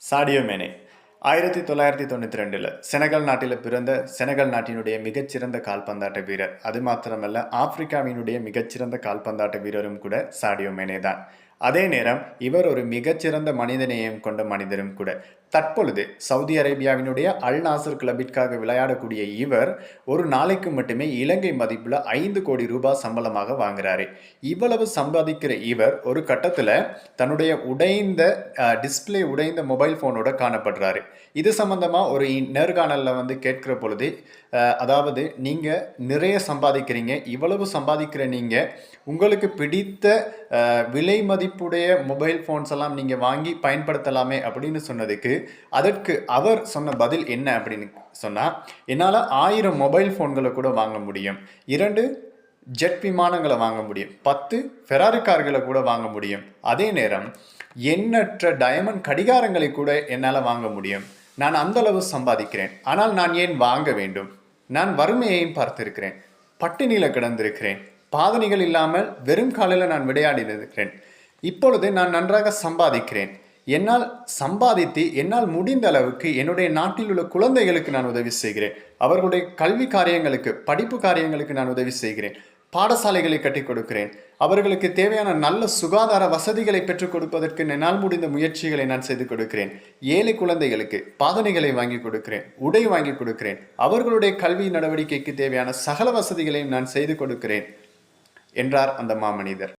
Sadio மேனே 1992 Senegal நாட்டில் பிறந்த செனகல் நாட்டினுடைய மிகச்சிறந்த கால்பந்தாட்ட வீரர். அது மாத்திரமல்ல, ஆப்பிரிக்காவினுடைய மிகச்சிறந்த கால்பந்தாட்ட வீரரும் கூட சாடியோ மேனே தான். அதே நேரம் இவர் ஒரு மிகச்சிறந்த மனிதநேயம் கொண்ட மனிதரும் கூட. தற்பொழுது சவுதி அரேபியாவினுடைய அல் நாசர் கிளப்பிற்காக விளையாடக்கூடிய இவர் ஒரு நாளைக்கு மட்டுமே இலங்கை மதிப்புல 5 கோடி ரூபாய் சம்பளமாக வாங்குறாரு. இவ்வளவு சம்பாதிக்கிற இவர் ஒரு கட்டத்துல தன்னுடைய டிஸ்பிளே உடைந்த மொபைல் போனோட காணப்படுறாரு. இது சம்பந்தமா ஒரு நேர்காணல்ல கேட்கிற பொழுது, அதாவது நீங்க நிறைய சம்பாதிக்கிறீங்க, இவ்வளவு சம்பாதிக்கிற நீங்க உங்களுக்கு பிடித்த விலை மதிப்புடைய மொபைல் போன்ஸ் எல்லாம் நீங்க வாங்கி பயன்படுத்தலாமே அப்படின்னு சொன்னதுக்கு, அதற்கு அவர் சொன்ன பதில் என்ன அப்படின்னு சொன்னா, என்னால 1000 மொபைல் போன்களை கூட வாங்க முடியும், 2 ஜெட் விமானங்களை வாங்க முடியும், 10 ஃபெராரி கார்களை கூட வாங்க முடியும், அதே நேரம் எண்ணற்ற டயமண்ட் கடிகாரங்களை கூட என்னால் வாங்க முடியும். நான் அந்த அளவு சம்பாதிக்கிறேன். ஆனால் நான் ஏன் வாங்க வேண்டும்? நான் வறுமையையும் பார்த்திருக்கிறேன், பட்டினியில கிடந்திருக்கிறேன், பாதணிகள் இல்லாமல் வெறும் காலில் நான் விளையாடி இருக்கிறேன். இப்பொழுது நான் நன்றாக சம்பாதிக்கிறேன். என்னால் சம்பாதித்து என்னால் முடிந்த அளவுக்கு என்னுடைய நாட்டில் உள்ள குழந்தைகளுக்கு நான் உதவி செய்கிறேன். அவர்களுடைய கல்வி காரியங்களுக்கு, படிப்பு காரியங்களுக்கு நான் உதவி செய்கிறேன். பாடசாலைகளை கட்டி கொடுக்கிறேன். அவர்களுக்கு தேவையான நல்ல சுகாதார வசதிகளை பெற்றுக் கொடுப்பதற்கு என்னால் முடிந்த முயற்சிகளை நான் செய்து கொடுக்கிறேன். ஏழை குழந்தைகளுக்கு பாதணிகளை வாங்கி கொடுக்கிறேன், உடை வாங்கி கொடுக்கிறேன். அவர்களுடைய கல்வி நடவடிக்கைக்கு தேவையான சகல வசதிகளையும் நான் செய்து கொடுக்கிறேன் என்றார் அந்த மாமனிதர்.